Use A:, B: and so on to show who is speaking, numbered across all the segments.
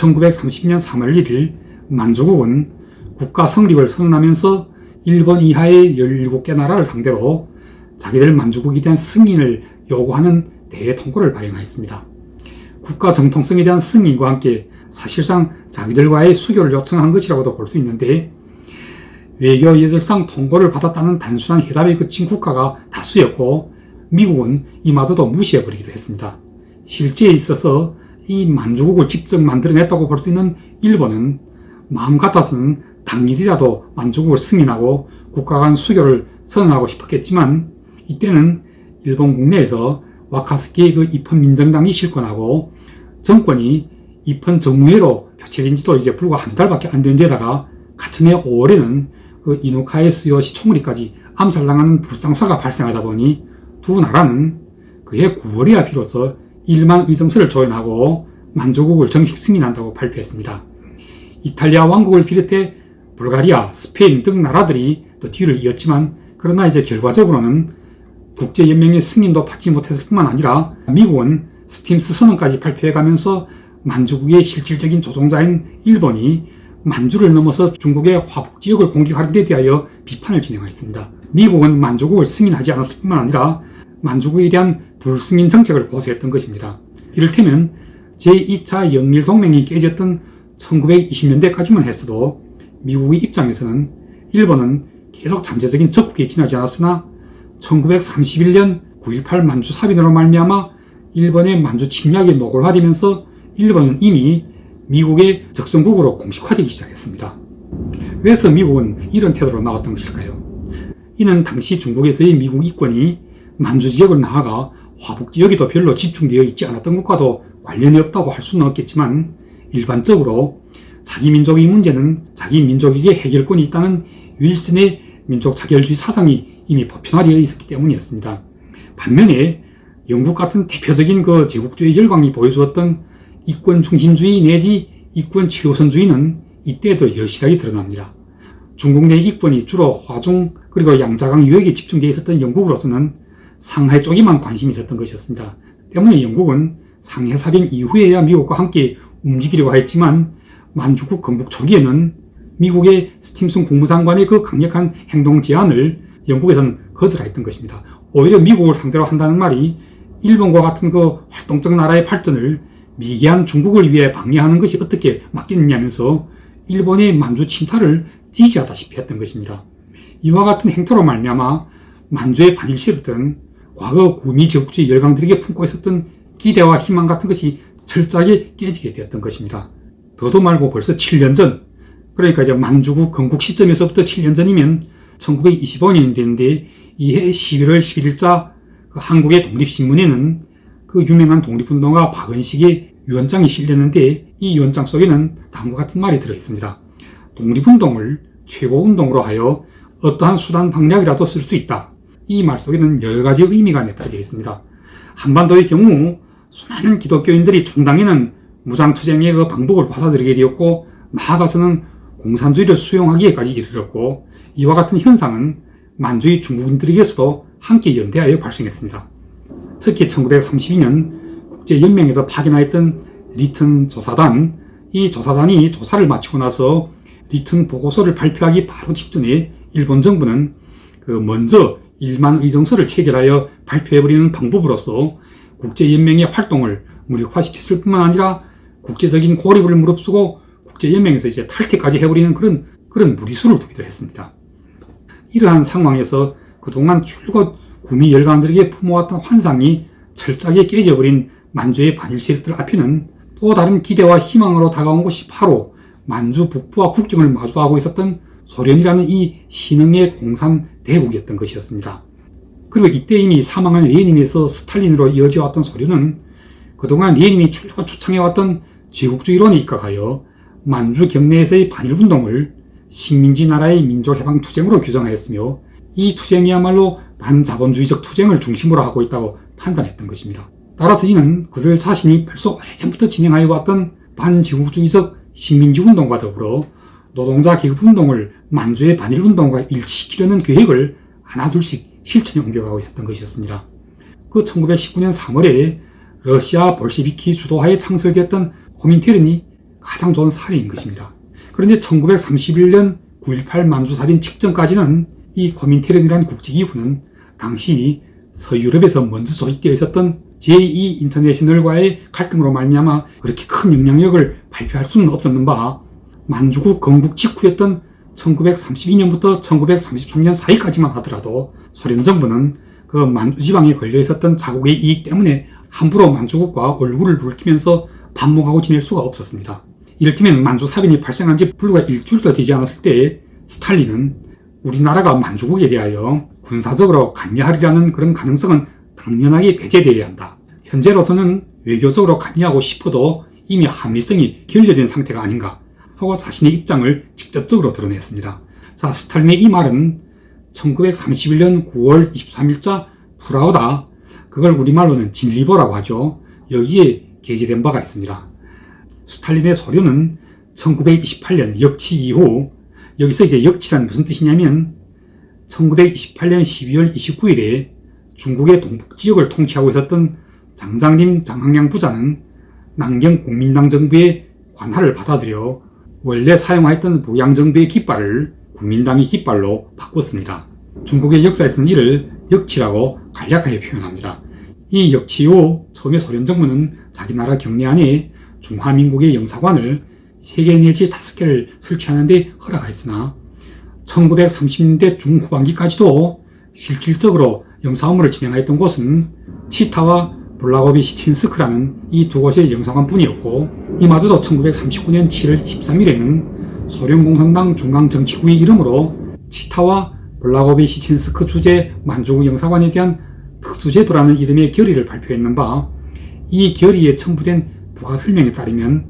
A: 1930년 3월 1일 만주국은 국가 성립을 선언하면서 일본 이하의 17개 나라를 상대로 자기들 만주국에 대한 승인을 요구하는 대외 통고를 발행하였습니다. 국가 정통성에 대한 승인과 함께 사실상 자기들과의 수교를 요청한 것이라고도 볼 수 있는데, 외교 예절상 통고를 받았다는 단순한 회담에 그친 국가가 다수였고 미국은 이마저도 무시해버리기도 했습니다. 실제에 있어서 이 만주국을 직접 만들어냈다고 볼 수 있는 일본은 마음 같아서는 당일이라도 만주국을 승인하고 국가 간 수교를 선언하고 싶었겠지만, 이때는 일본 국내에서 와카스키 그 입헌 민정당이 실권하고 정권이 입헌 정무회로 교체된 지도 이제 불과 한 달밖에 안 된 데다가 같은 해 5월에는 그 이누카의 스요시 총리까지 암살당하는 불상사가 발생하다 보니 두 나라는 그해 9월이야 비로소 1만 의정서를 조연하고 만주국을 정식 승인한다고 발표했습니다. 이탈리아 왕국을 비롯해 불가리아, 스페인 등 나라들이 또 뒤를 이었지만, 그러나 이제 결과적으로는 국제연맹의 승인도 받지 못했을 뿐만 아니라 미국은 스팀스 선언까지 발표해가면서 만주국의 실질적인 조종자인 일본이 만주를 넘어서 중국의 화북지역을 공격하는 데 대하여 비판을 진행하였습니다. 미국은 만주국을 승인하지 않았을 뿐만 아니라 만주국에 대한 불승인 정책을 고수했던 것입니다. 이를테면 제2차 영일동맹이 깨졌던 1920년대까지만 했어도 미국의 입장에서는 일본은 계속 잠재적인 적국에 지나지 않았으나 1931년 9.18 만주 사변으로 말미암아 일본의 만주 침략이 노골화되면서 일본은 이미 미국의 적성국으로 공식화되기 시작했습니다. 왜서 미국은 이런 태도로 나왔던 것일까요? 이는 당시 중국에서의 미국 이권이 만주 지역을 나아가 화북 지역에도 별로 집중되어 있지 않았던 것과도 관련이 없다고 할 수는 없겠지만, 일반적으로 자기 민족의 문제는 자기 민족에게 해결권이 있다는 윌슨의 민족 자결주의 사상이 이미 보편화되어 있었기 때문이었습니다. 반면에 영국 같은 대표적인 그 제국주의 열강이 보여주었던 이권 중심주의 내지 이권 최우선주의는 이때도 여실하게 드러납니다. 중국 내 이권이 주로 화종 그리고 양자강 유역에 집중되어 있었던 영국으로서는 상해 쪽에만 관심이 있었던 것이었습니다. 때문에 영국은 상해 사변 이후에야 미국과 함께 움직이려고 했지만, 만주국 건국 초기에는 미국의 스팀슨 국무장관의 그 강력한 행동 제안을 영국에서는 거절했던 것입니다. 오히려 미국을 상대로 한다는 말이 일본과 같은 그 활동적 나라의 발전을 미개한 중국을 위해 방해하는 것이 어떻게 맞겠느냐면서 일본의 만주 침탈을 지지하다시피 했던 것입니다. 이와 같은 행태로 말미암아 만주의 반일 세력들은 과거 구미 제국주의 열강들에게 품고 있었던 기대와 희망 같은 것이 철저하게 깨지게 되었던 것입니다. 더도 말고 벌써 7년 전, 그러니까 이제 만주국 건국 시점에서부터 7년 전이면 1925년이 되는데, 이해 11월 11일자 그 한국의 독립신문에는 그 유명한 독립운동가 박은식의 유언장이 실렸는데, 이 유언장 속에는 다음과 같은 말이 들어있습니다. 독립운동을 최고운동으로 하여 어떠한 수단 방략이라도 쓸 수 있다. 이 말 속에는 여러 가지 의미가 내포되어 있습니다. 한반도의 경우 수많은 기독교인들이 종당에는 무장투쟁의 그 방법을 받아들이게 되었고, 나아가서는 공산주의를 수용하기에까지 이르렀고, 이와 같은 현상은 만주의 중국인들에게서도 함께 연대하여 발생했습니다. 특히 1932년 국제연맹에서 파견하였던 리튼 조사단, 이 조사단이 조사를 마치고 나서 리튼 보고서를 발표하기 바로 직전에 일본 정부는 먼저 1만 의정서를 체결하여 발표해버리는 방법으로서 국제연맹의 활동을 무력화시켰을 뿐만 아니라 국제적인 고립을 무릅쓰고 국제연맹에서 이제 탈퇴까지 해버리는 그런 무리수를 두기도 했습니다. 이러한 상황에서 그동안 줄곧 구미 열강들에게 품어왔던 환상이 철저하게 깨져버린 만주의 반일 세력들 앞에는 또 다른 기대와 희망으로 다가온 것이 바로 만주 북부와 국경을 마주하고 있었던 소련이라는 이 신흥의 공산 대국이었던 것이었습니다. 그리고 이때 이미 사망한 레닌에서 스탈린으로 이어져 왔던 소련은 그동안 레닌이 줄곧 주창해왔던 제국주의론에 입각하여 만주 경내에서의 반일운동을 식민지 나라의 민족해방투쟁으로 규정하였으며, 이 투쟁이야말로 반자본주의적 투쟁을 중심으로 하고 있다고 판단했던 것입니다. 따라서 이는 그들 자신이 벌써 오래전부터 진행하여 왔던 반제국주의적 식민지운동과 더불어 노동자 계급운동을 만주의 반일운동과 일치시키려는 계획을 하나둘씩 실천에 옮겨가고 있었던 것이었습니다. 그 1919년 3월에 러시아 볼셰비키 주도하에 창설되었던 코민테른이 가장 좋은 사례인 것입니다. 그런데 1931년 9.18 만주사변 직전까지는 이 코민테른이라는 국제기구는 당시 서유럽에서 먼저 조직되어 있었던 제2 인터내셔널과의 갈등으로 말미암아 그렇게 큰 영향력을 발휘할 수는 없었는 바 만주국 건국 직후였던 1932년부터 1933년 사이까지만 하더라도 소련 정부는 그 만주 지방에 걸려 있었던 자국의 이익 때문에 함부로 만주국과 얼굴을 붉히면서 반목하고 지낼 수가 없었습니다. 이를테면 만주 사변이 발생한 지 불과 일주일도 되지 않았을 때 스탈린은 우리나라가 만주국에 대하여 군사적으로 관여하리라는 그런 가능성은 당연하게 배제되어야 한다. 현재로서는 외교적으로 관여하고 싶어도 이미 합리성이 결여된 상태가 아닌가 하고 자신의 입장을 직접적으로 드러냈습니다. 자, 스탈린의 이 말은 1931년 9월 23일자 프라우다, 그걸 우리말로는 진리보라고 하죠. 여기에 게재된 바가 있습니다. 스탈린의 서류는 1928년 역치 이후, 여기서 이제 역치란 무슨 뜻이냐면 1928년 12월 29일에 중국의 동북지역을 통치하고 있었던 장장림 장항량 부자는 남경 국민당 정부의 관할을 받아들여 원래 사용하였던 보양정부의 깃발을 국민당의 깃발로 바꿨습니다. 중국의 역사에서는 이를 역치라고 간략하게 표현합니다. 이 역치 후 처음에 소련 정부는 자기 나라 경내 안에 중화민국의 영사관을 3개 내지 5개를 설치하는 데 허락하였으나 1930년대 중후반기까지도 실질적으로 영사 업무를 진행하였던 곳은 치타와 블라고비시첸스크라는 이 두 곳의 영사관 뿐이었고, 이마저도 1939년 7월 23일에는 소련공산당 중앙정치구의 이름으로 치타와 블라고비시첸스크 주재 만주국 영사관에 대한 특수제도라는 이름의 결의를 발표했는 바, 이 결의에 첨부된 부가 설명에 따르면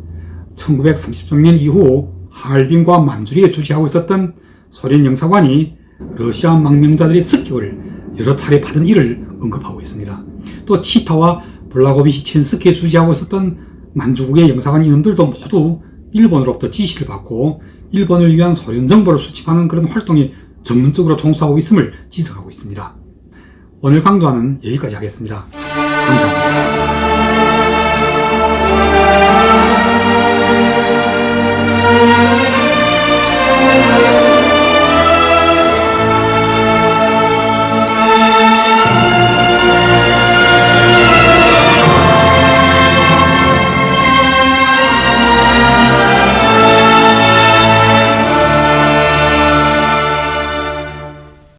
A: 1933년 이후 하얼빈과 만주리에 주재하고 있었던 소련 영사관이 러시아 망명자들의 습격을 여러 차례 받은 일을 언급하고 있습니다. 또 치타와 블라고비시첸스크에 주재하고 있었던 만주국의 영사관 인원들도 모두 일본으로부터 지시를 받고 일본을 위한 소련 정보를 수집하는 그런 활동에 전문적으로 종사하고 있음을 지적하고 있습니다. 오늘 강좌는 여기까지 하겠습니다. 감사합니다.